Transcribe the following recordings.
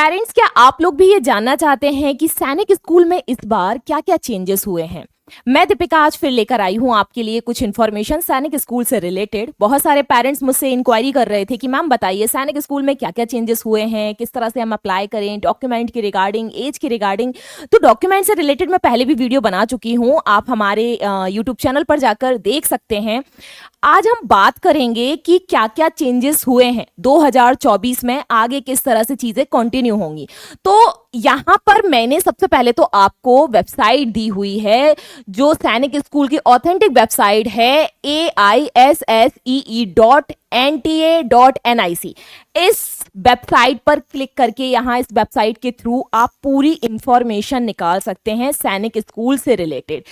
Parents, क्या आप लोग भी ये जानना चाहते हैं कि सैनिक स्कूल में इस बार क्या क्या चेंजेस हुए हैं? मैं दीपिका आज फिर लेकर आई हूँ आपके लिए कुछ इन्फॉर्मेशन सैनिक स्कूल से रिलेटेड। बहुत सारे पेरेंट्स मुझसे इंक्वायरी कर रहे थे कि मैम बताइए सैनिक स्कूल में क्या क्या चेंजेस हुए हैं, किस तरह से हम अप्लाई करें, डॉक्यूमेंट के रिगार्डिंग, एज के रिगार्डिंग। तो डॉक्यूमेंट से रिलेटेड मैं पहले भी वीडियो बना चुकी हूँ, आप हमारे यूट्यूब चैनल पर जाकर देख सकते हैं। आज हम बात करेंगे कि क्या क्या चेंजेस हुए हैं 2024 में, आगे किस तरह से चीजें कंटिन्यू होंगी। तो यहां पर मैंने सबसे पहले तो आपको वेबसाइट दी हुई है, जो सैनिक स्कूल की ऑथेंटिक वेबसाइट है aissee.nta.nic। इस वेबसाइट पर क्लिक करके यहां इस वेबसाइट के थ्रू आप पूरी इंफॉर्मेशन निकाल सकते हैं सैनिक स्कूल से रिलेटेड।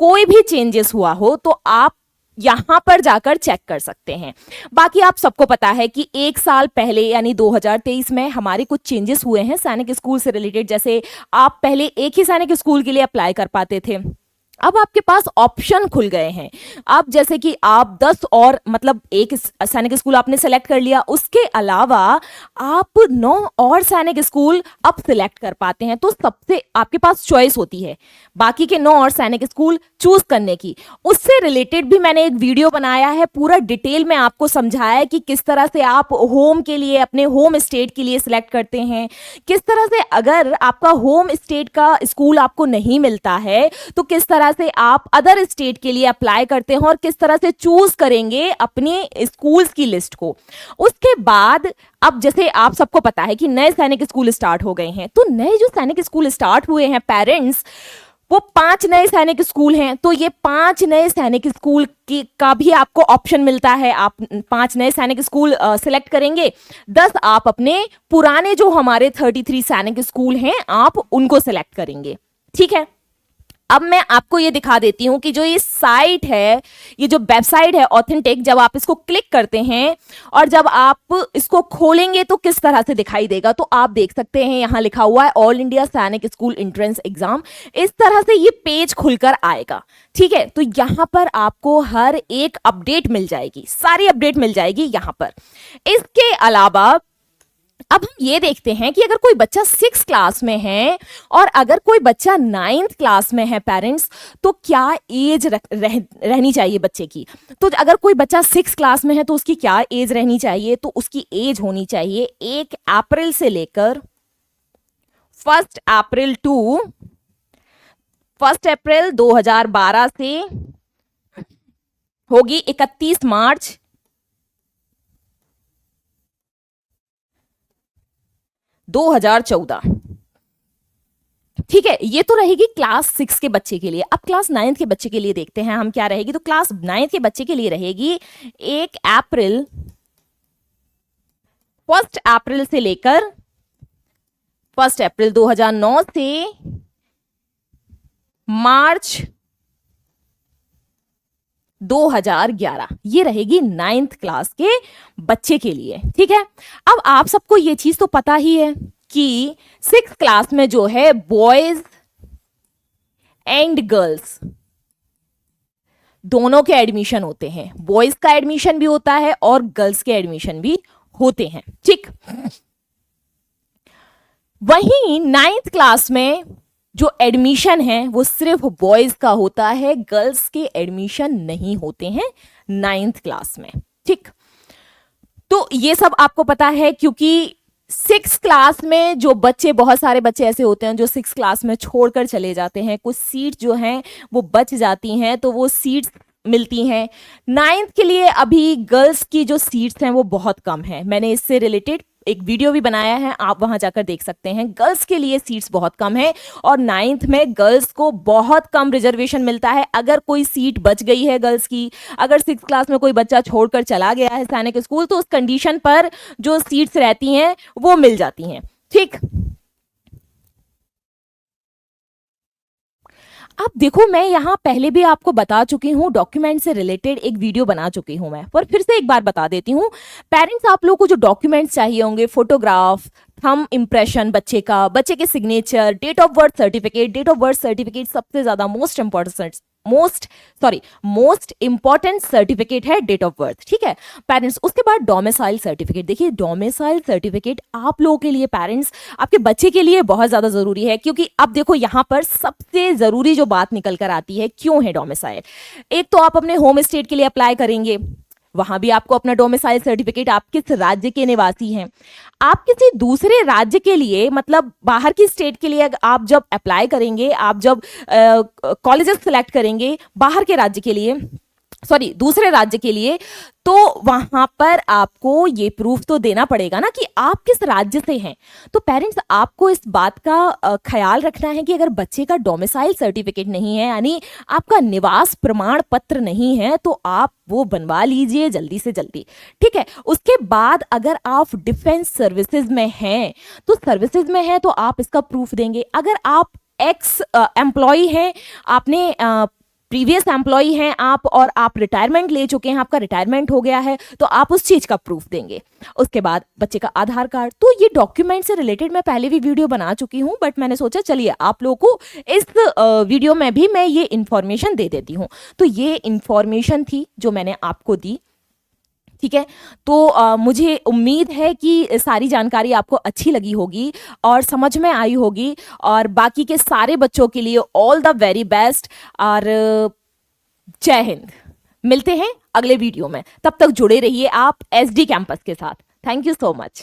कोई भी चेंजेस हुआ हो तो आप यहां पर जाकर चेक कर सकते हैं। बाकी आप सबको पता है कि एक साल पहले यानी 2023 में हमारे कुछ चेंजेस हुए हैं सैनिक स्कूल से रिलेटेड। जैसे आप पहले एक ही सैनिक स्कूल के लिए अप्लाई कर पाते थे, अब आपके पास ऑप्शन खुल गए हैं। अब जैसे कि आप 10 और मतलब एक सैनिक स्कूल आपने सेलेक्ट कर लिया, उसके अलावा आप 9 और सैनिक स्कूल अब सिलेक्ट कर पाते हैं। तो सबसे आपके पास चॉइस होती है बाकी के 9 और सैनिक स्कूल चूज करने की। उससे रिलेटेड भी मैंने एक वीडियो बनाया है, पूरा डिटेल में आपको समझाया है कि किस तरह से आप होम के लिए, अपने होम स्टेट के लिए सिलेक्ट करते हैं, किस तरह से अगर आपका होम स्टेट का स्कूल आपको नहीं मिलता है तो किस तरह से आप अदर स्टेट के लिए अप्लाई करते हैं और किस तरह से चूज करेंगे अपने स्कूल्स की लिस्ट को। उसके बाद अब जैसे आप सबको पता है कि नए सैनिक स्कूल स्टार्ट हो गए हैं, तो नए जो सैनिक स्कूल स्टार्ट हुए हैं पेरेंट्स, वो 5 नए सैनिक स्कूल हैं। तो ये 5 नए सैनिक स्कूल की का भी आपको ऑप्शन मिलता है। आप 5 नए सैनिक स्कूल सिलेक्ट करेंगे, 10 आप अपने पुराने जो हमारे 33 सैनिक स्कूल हैं आप उनको सिलेक्ट करेंगे। ठीक है, अब मैं आपको ये दिखा देती हूं कि जो ये साइट है, ये जो वेबसाइट है ऑथेंटिक, जब आप इसको क्लिक करते हैं और जब आप इसको खोलेंगे तो किस तरह से दिखाई देगा। तो आप देख सकते हैं यहां लिखा हुआ है ऑल इंडिया सैनिक स्कूल एंट्रेंस एग्जाम। इस तरह से ये पेज खुलकर आएगा। ठीक है, तो यहां पर आपको हर एक अपडेट मिल जाएगी, सारी अपडेट मिल जाएगी यहां पर। इसके अलावा अब हम ये देखते हैं कि अगर कोई बच्चा 6 क्लास में है और अगर कोई बच्चा 9th क्लास में है पेरेंट्स, तो क्या एज रहनी चाहिए बच्चे की। तो अगर कोई बच्चा 6 क्लास में है तो उसकी क्या एज रहनी चाहिए, तो उसकी एज होनी चाहिए 1 अप्रैल से लेकर 1 अप्रैल टू 1 अप्रैल 2012 से होगी 31 मार्च 2014। ठीक है, ये तो रहेगी क्लास 6 के बच्चे के लिए। अब क्लास 9th के बच्चे के लिए देखते हैं हम क्या रहेगी। तो क्लास 9th के बच्चे के लिए रहेगी 1 अप्रैल 1 अप्रैल से लेकर 1 अप्रैल 2009 से मार्च 2011। ये रहेगी 9th क्लास के बच्चे के लिए। ठीक है, अब आप सबको ये चीज तो पता ही है कि 6th क्लास में जो है बॉयज एंड गर्ल्स दोनों के एडमिशन होते हैं। बॉयज का एडमिशन भी होता है और गर्ल्स के एडमिशन भी होते हैं। ठीक, वहीं 9th क्लास में जो एडमिशन है वो सिर्फ बॉयज का होता है, गर्ल्स के एडमिशन नहीं होते हैं 9th क्लास में। ठीक, तो ये सब आपको पता है क्योंकि 6 क्लास में जो बच्चे, बहुत सारे बच्चे ऐसे होते हैं जो 6 क्लास में छोड़कर चले जाते हैं, कुछ सीट जो हैं वो बच जाती हैं, तो वो सीट्स मिलती हैं। 9th के लिए अभी गर्ल्स की जो सीट्स हैं वो बहुत कम है। मैंने इससे रिलेटेड एक वीडियो भी बनाया है, आप वहां जाकर देख सकते हैं। गर्ल्स के लिए सीट्स बहुत कम है और 9th में गर्ल्स को बहुत कम रिजर्वेशन मिलता है। अगर कोई सीट बच गई है गर्ल्स की, अगर 6th क्लास में कोई बच्चा छोड़कर चला गया है सैनिक स्कूल, तो उस कंडीशन पर जो सीट्स रहती हैं वो मिल जाती हैं। ठीक, अब देखो मैं यहां पहले भी आपको बता चुकी हूं, डॉक्यूमेंट से रिलेटेड एक वीडियो बना चुकी हूं मैं, पर फिर से एक बार बता देती हूं। पेरेंट्स, आप लोगों को जो डॉक्यूमेंट्स चाहिए होंगे, फोटोग्राफ, थंब इम्प्रेशन बच्चे का, बच्चे के signature, date of birth certificate. Date of birth certificate सबसे ज्यादा मोस्ट मोस्ट इंपॉर्टेंट सर्टिफिकेट है डेट ऑफ बर्थ, ठीक है पेरेंट्स। उसके बाद डोमिसाइल सर्टिफिकेट। देखिए डोमिसाइल सर्टिफिकेट आप लोगों के लिए, पेरेंट्स आपके बच्चे के लिए बहुत ज्यादा जरूरी है, क्योंकि अब देखो यहां पर सबसे जरूरी जो बात निकल कर आती है, क्यों है डोमिसाइल। एक तो आप अपने होम स्टेट के लिए अप्लाई करेंगे, वहां भी आपको अपना डोमिसाइल सर्टिफिकेट, आप किस राज्य के निवासी हैं। आप किसी दूसरे राज्य के लिए, मतलब बाहर की स्टेट के लिए आप जब अप्लाई करेंगे, आप जब कॉलेजेस सिलेक्ट करेंगे बाहर के राज्य के लिए, दूसरे राज्य के लिए, तो वहां पर आपको ये प्रूफ तो देना पड़ेगा ना कि आप किस राज्य से हैं। तो पेरेंट्स आपको इस बात का ख्याल रखना है कि अगर बच्चे का डोमिसाइल सर्टिफिकेट नहीं है, यानी आपका निवास प्रमाण पत्र नहीं है, तो आप वो बनवा लीजिए जल्दी से जल्दी, ठीक है। उसके बाद अगर आप डिफेंस सर्विसेज में हैं, तो सर्विसेज में हैं तो आप इसका प्रूफ देंगे। अगर आप एक्स एम्प्लॉय हैं, आपने प्रीवियस एम्प्लॉय हैं आप, और आप रिटायरमेंट ले चुके हैं, आपका रिटायरमेंट हो गया है, तो आप उस चीज का प्रूफ देंगे। उसके बाद बच्चे का आधार कार्ड। तो ये डॉक्यूमेंट से रिलेटेड मैं पहले भी वीडियो बना चुकी हूं, बट मैंने सोचा चलिए आप लोगों को इस वीडियो में भी मैं ये इंफॉर्मेशन दे देती हूं। तो ये इंफॉर्मेशन थी जो मैंने आपको दी, ठीक है। तो मुझे उम्मीद है कि सारी जानकारी आपको अच्छी लगी होगी और समझ में आई होगी, और बाकी के सारे बच्चों के लिए ऑल द वेरी बेस्ट, और जय हिंद। मिलते हैं अगले वीडियो में, तब तक जुड़े रहिए आप एसडी कैंपस के साथ। Thank you so much.